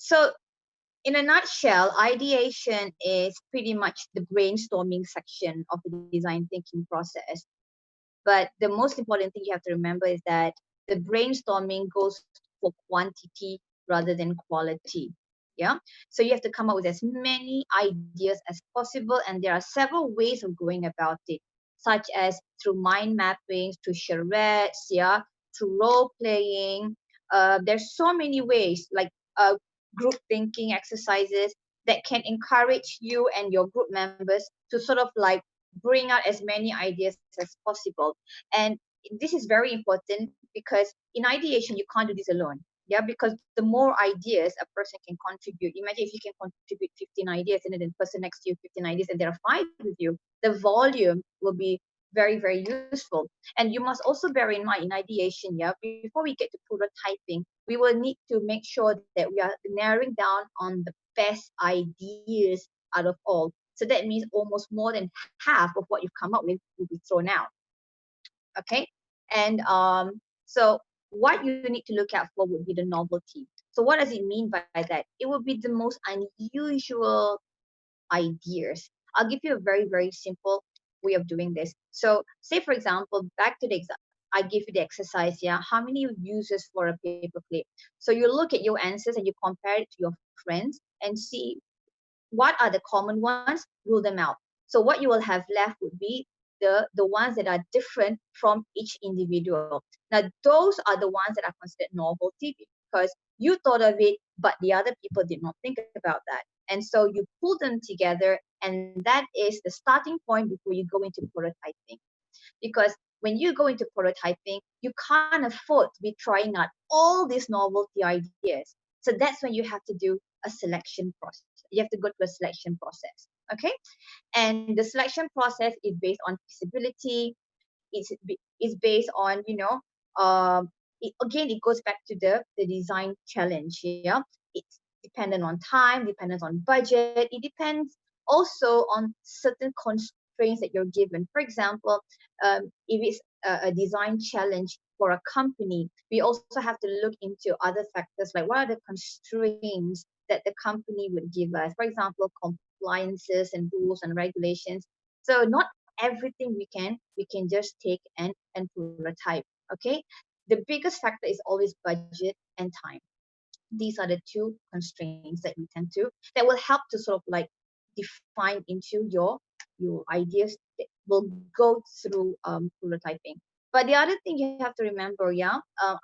So in a nutshell, ideation is pretty much the brainstorming section of the design thinking process. But the most important thing you have to remember is that the brainstorming goes for quantity rather than quality. Yeah. So you have to come up with as many ideas as possible. And there are several ways of going about it, such as through mind mapping, through charrettes, yeah, through role playing. There's so many ways, like group thinking exercises that can encourage you and your group members to sort of like bring out as many ideas as possible. And this is very important because in ideation, you can't do this alone. Yeah, because the more ideas a person can contribute, imagine if you can contribute 15 ideas and then the person next to you 15 ideas and there are 5 with you, the volume will be very, very useful. And you must also bear in mind in ideation, yeah, before we get to prototyping, we will need to make sure that we are narrowing down on the best ideas out of all. So that means almost more than half of what you've come up with will be thrown out. Okay. And so what you need to look out for would be the novelty. So what does it mean by that? It will be the most unusual ideas. I'll give you a very, very simple way of doing this. So say, for example, back to the example, I give you the exercise, yeah, how many uses for a paper clip? So you look at your answers and you compare it to your friends and see what are the common ones, rule them out. So what you will have left would be the ones that are different from each individual. Now, those are the ones that are considered novelty because you thought of it, but the other people did not think about that. And so you pull them together, and that is the starting point before you go into prototyping. Because when you go into prototyping, you can't afford to be trying out all these novelty ideas. So that's when you have to do a selection process. You have to go through a selection process. Okay. And the selection process is based on feasibility. It's based on, again, it goes back to the design challenge. Yeah. It's dependent on time, dependent on budget. It depends also on certain constraints that you're given. For example, if it's a design challenge for a company, we also have to look into other factors like what are the constraints that the company would give us. For example, compliances and rules and regulations. So not everything we can just take and prototype. Okay. The biggest factor is always budget and time. These are the two constraints that we tend to that will help to sort of like define into your ideas that will go through prototyping. But the other thing you have to remember, yeah,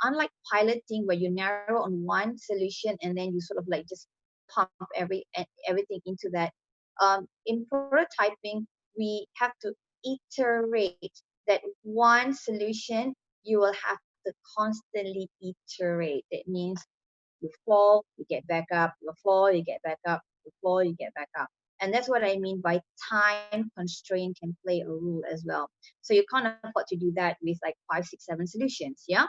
unlike piloting where you narrow on one solution and then you sort of like just pump everything into that, in prototyping we have to iterate that one solution. You will have to constantly iterate. That means you fall, you get back up, you fall, you get back up, you fall, you get back up. And that's what I mean by time constraint can play a role as well. So you can't afford to do that with like 5, 6, 7 solutions. Yeah.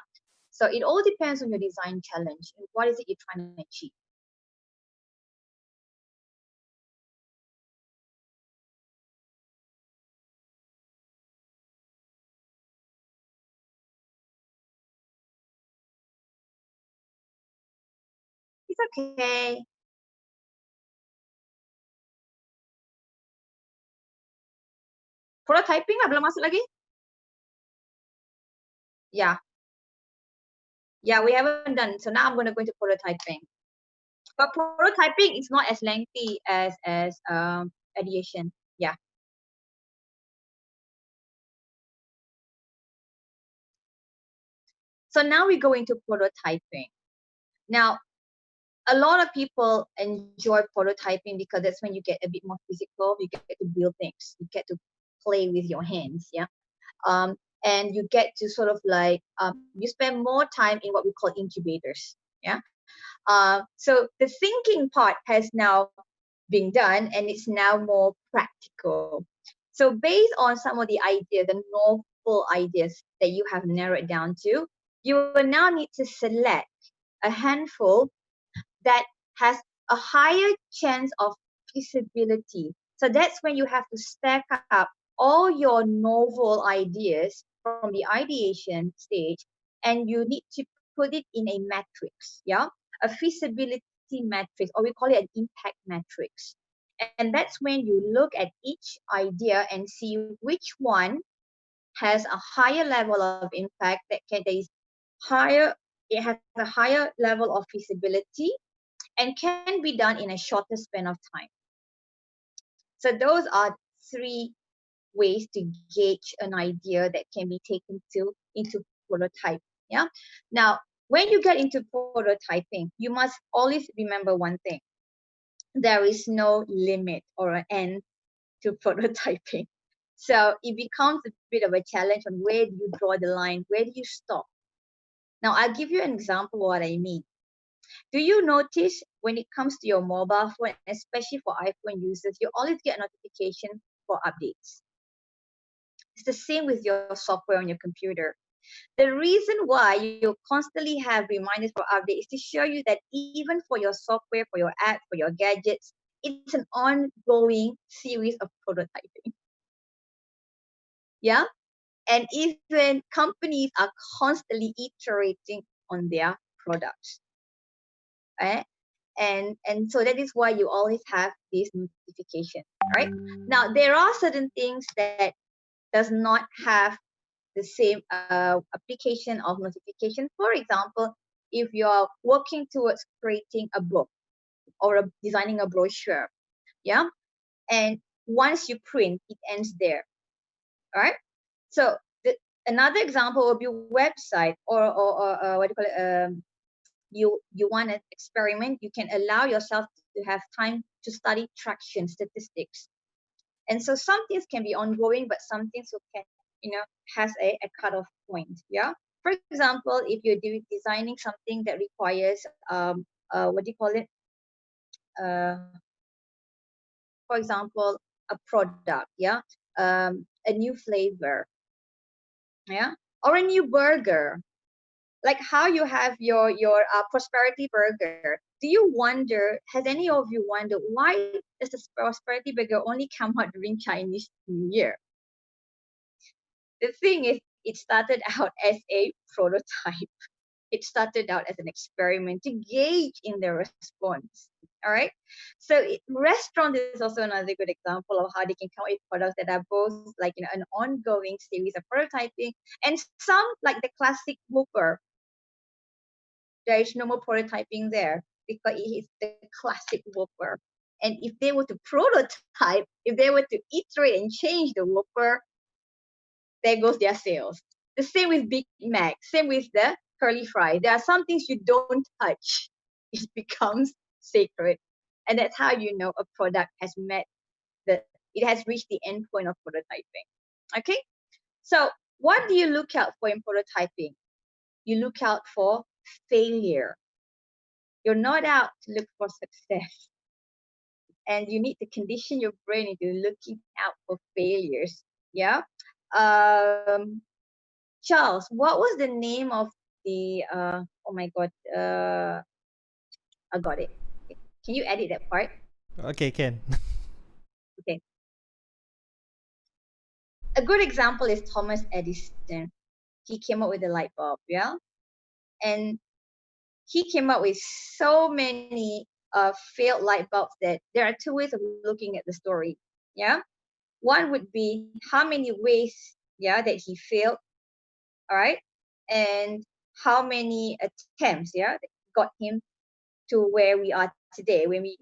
So it all depends on your design challenge. What is it you're trying to achieve? It's okay. Prototyping lah, belum masuk lagi? Yeah. Yeah, we haven't done. So now I'm going to go into prototyping. But prototyping is not as lengthy as ideation. Yeah. So now we go into prototyping. Now, a lot of people enjoy prototyping because that's when you get a bit more physical. You get to build things. You get to play with your hands. Yeah. And you get to sort of like you spend more time in what we call incubators. Yeah. So the thinking part has now been done, and it's now more practical. So based on some of the ideas, the novel ideas that you have narrowed down to, you will now need to select a handful that has a higher chance of feasibility. So that's when you have to stack up all your novel ideas from the ideation stage, and you need to put it in a matrix. Yeah, a feasibility feasibility matrix, or we call it an impact matrix. And that's when you look at each idea and see which one has a higher level of impact, that is higher, it has a higher level of feasibility and can be done in a shorter span of time. So those are three ways to gauge an idea that can be taken into prototype. Yeah. Now, when you get into prototyping, you must always remember one thing: there is no limit or an end to prototyping. So it becomes a bit of a challenge on where do you draw the line, where do you stop. Now, I'll give you an example of what I mean. Do you notice when it comes to your mobile phone, especially for iPhone users, you always get a notification for updates? It's the same with your software on your computer. The reason why you constantly have reminders for updates is to show you that even for your software, for your app, for your gadgets, it's an ongoing series of prototyping. Yeah? And even companies are constantly iterating on their products. Right? And so that is why you always have this notification, right? Now, there are certain things that does not have the same application of notification. For example, if you're working towards creating a book or designing a brochure, yeah, and once you print, it ends there, right? So another example would be website or what do you call it? You want to experiment, you can allow yourself to have time to study traction statistics. And so some things can be ongoing, but some things can, has a cutoff point. Yeah. For example, if you're designing something that requires what do you call it? Uh, for example, a product, yeah, a new flavor, yeah, or a new burger, like how you have your prosperity burger. Do you wonder, has any of you wondered why does the prosperity burger only come out during Chinese New Year? The thing is, it started out as a prototype. It started out as an experiment to gauge in their response. All right. So restaurant is also another good example of how they can come up with products that are both like an ongoing series of prototyping, and some like the classic Whopper. There is no more prototyping there because it is the classic Whopper. And if they were to prototype, if they were to iterate and change the Whopper, there goes their sales. The same with Big Mac, same with the curly fry. There are some things you don't touch. It becomes sacred. And that's how you know a product has it has reached the end point of prototyping. Okay? So what do you look out for in prototyping? You look out for failure. You're not out to look for success. And you need to condition your brain into looking out for failures. Yeah. Charles, what was the name of the oh my god, I got it. Can you edit that part? Okay, can. Okay. A good example is Thomas Edison. He came up with the light bulb, yeah? And he came up with so many failed light bulbs that there are two ways of looking at the story. Yeah. One would be how many ways, yeah, that he failed, all right, and how many attempts, yeah, that got him to where we are today when we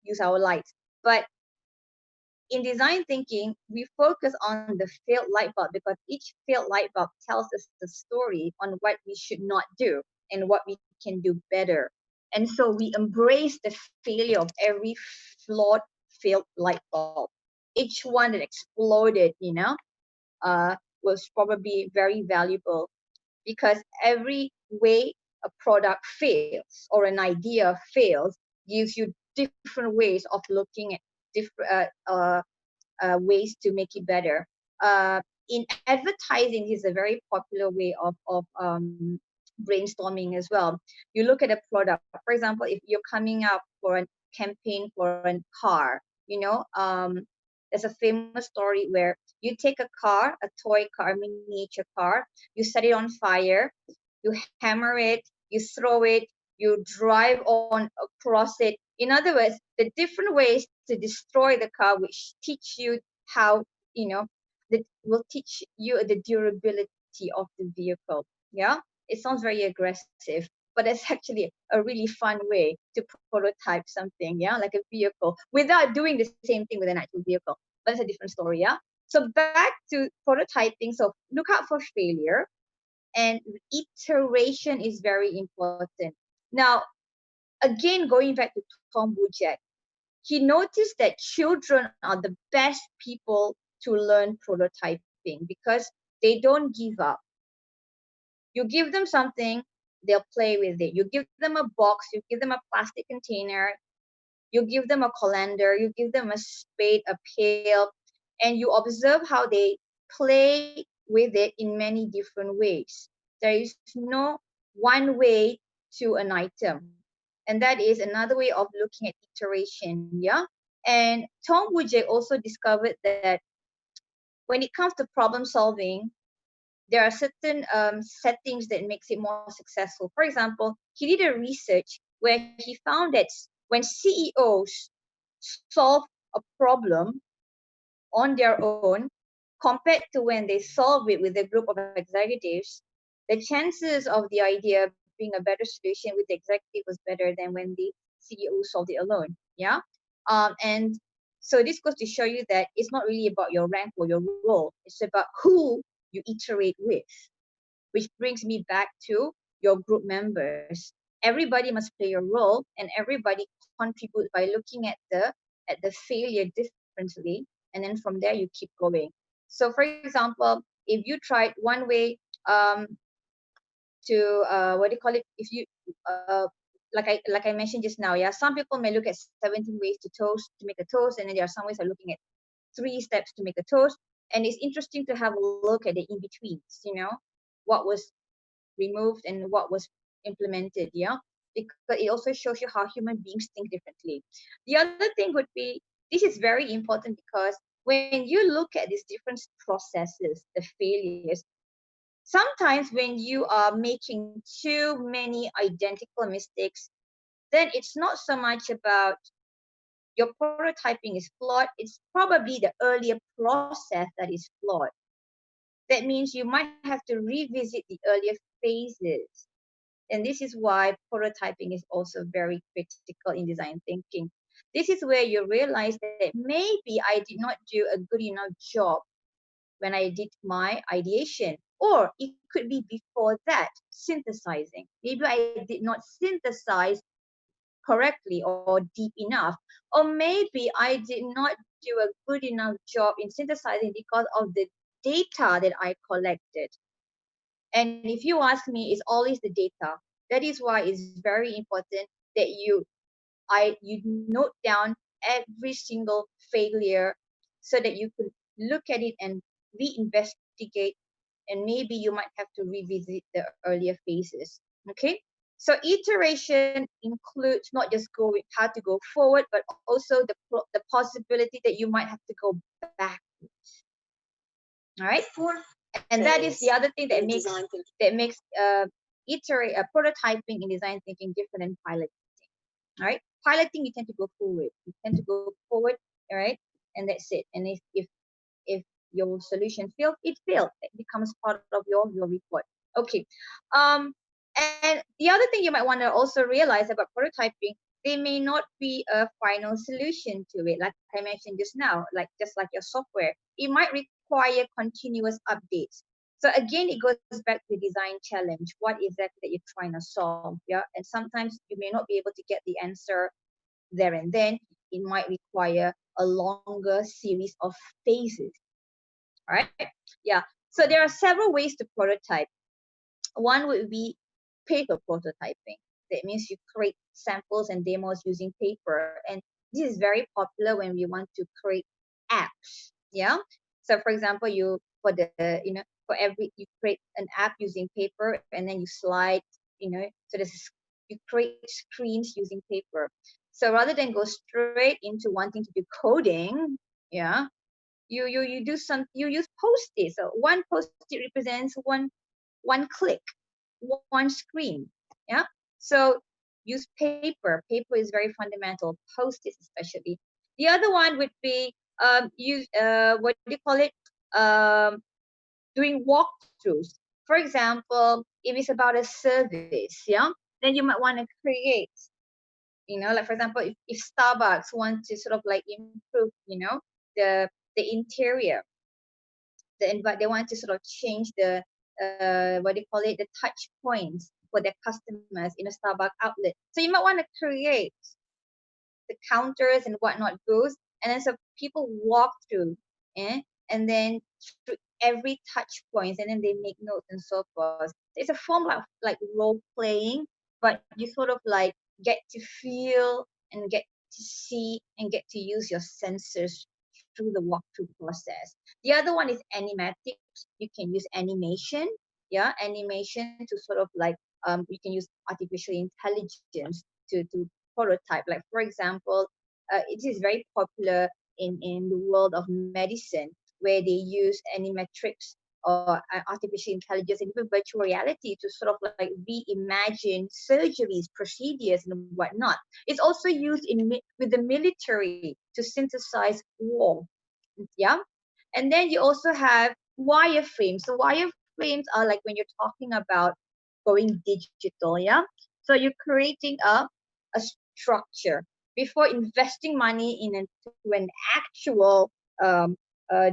use our lights. But in design thinking, we focus on the failed light bulb because each failed light bulb tells us the story on what we should not do and what we can do better. And so we embrace the failure of every flawed, failed light bulb. Each one that exploded, was probably very valuable, because every way a product fails or an idea fails gives you different ways of looking at different ways to make it better. In advertising, is a very popular way of brainstorming as well. You look at a product. For example, if you're coming up for a campaign for a car, there's a famous story where you take a car, a toy car, a miniature car, you set it on fire, you hammer it, you throw it, you drive on across it. In other words, the different ways to destroy the car, which teach you how, that will teach you the durability of the vehicle. Yeah, it sounds very aggressive, but it's actually a really fun way to prototype something, yeah, like a vehicle, without doing the same thing with an actual vehicle. But it's a different story, yeah. So back to prototyping. So look out for failure, and iteration is very important. Now, again, going back to Tom Bujek, he noticed that children are the best people to learn prototyping because they don't give up. You give them something, they'll play with it. You give them a box, you give them a plastic container, you give them a colander, you give them a spade, a pail, and you observe how they play with it in many different ways. There is no one way to an item. And that is another way of looking at iteration, yeah? And Tom Wujek also discovered that when it comes to problem solving, there are certain settings that makes it more successful. For example, he did a research where he found that when CEOs solve a problem on their own compared to when they solve it with a group of executives, the chances of the idea being a better solution with the executive was better than when the CEO solved it alone. Yeah. And so this goes to show you that it's not really about your rank or your role. It's about who you iterate with, which brings me back to your group members. Everybody must play a role, and everybody contributes by looking at the failure differently, and then from there you keep going. So, for example, if you tried one way to what do you call it? If you like I mentioned just now, yeah, some people may look at 17 ways to make a toast, and then there are some ways of looking at 3 steps to make a toast. And it's interesting to have a look at the in betweens, what was removed and what was implemented, yeah, because it also shows you how human beings think differently. The other thing would be, this is very important because when you look at these different processes, the failures, sometimes when you are making too many identical mistakes, then it's not so much about your prototyping is flawed, it's probably the earlier process that is flawed. That means you might have to revisit the earlier phases. And this is why prototyping is also very critical in design thinking. This is where you realize that maybe I did not do a good enough job when I did my ideation. Or it could be before that, synthesizing. Maybe I did not synthesize correctly or deep enough. Or maybe I did not do a good enough job in synthesizing because of the data that I collected. And if you ask me, it's always the data. That is why it's very important that you note down every single failure so that you could look at it and reinvestigate, and maybe you might have to revisit the earlier phases. Okay. So iteration includes not just how to go forward, but also the possibility that you might have to go back. All right. And that is the other thing that makes prototyping in design thinking different than piloting. All right, piloting, you tend to go forward. You tend to go forward. All right, and that's it. And if your solution failed, it failed. It becomes part of your report. Okay. And the other thing you might want to also realize about prototyping, they may not be a final solution to it. Like I mentioned just now, just like your software, it might require continuous updates. So again, it goes back to the design challenge. What is that you're trying to solve? Yeah, and sometimes you may not be able to get the answer there and then. It might require a longer series of phases. All right. Yeah. So there are several ways to prototype. One would be paper prototyping. That means you create samples and demos using paper. And this is very popular when we want to create apps. Yeah. So for example, you create an app using paper, and then you slide, so you create screens using paper. So rather than go straight into wanting to do coding, yeah, you use post-it. So one post-it represents one click, one screen. Yeah. So use paper. Paper is very fundamental, post-its especially. The other one would be use what do you call it? Um, Doing walkthroughs. For example, if it's about a service, yeah, then you might want to create, like for example, if Starbucks want to sort of like improve, the interior, they want to sort of change the what do you call it, the touch points for their customers in a Starbucks outlet. So you might want to create the counters and whatnot goes, and then so people walk through, eh? And then through every touch points, and then they make notes and so forth. It's a form of like role playing, but you sort of like get to feel and get to see and get to use your senses through the walkthrough process. The other one is animatics. You can use animation, yeah, animation to sort of like you can use artificial intelligence to prototype. Like for example, it is very popular in the world of medicine where they use animatrix or artificial intelligence and even virtual reality to sort of like reimagine surgeries, procedures, and whatnot. It's also used with the military to synthesize war. Yeah. And then you also have wireframes. So wireframes are like when you're talking about going digital, yeah. So you're creating a structure before investing money into an actual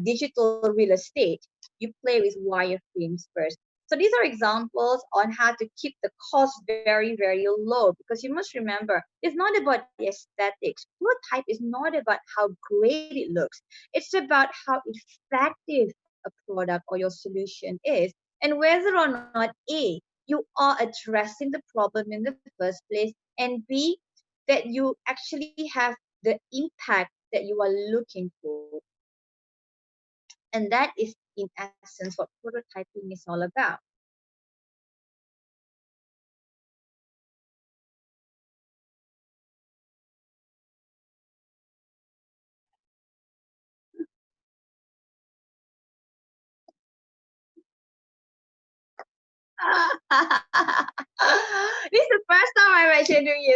digital real estate. You play with wireframes first. So these are examples on how to keep the cost very, very low, because you must remember it's not about the aesthetics. Prototype is not about how great it looks. It's about how effective a product or your solution is, and whether or not A, you are addressing the problem in the first place, and B, that you actually have the impact that you are looking for. And that is, in essence, what prototyping is all about. This is the first time I'm actually doing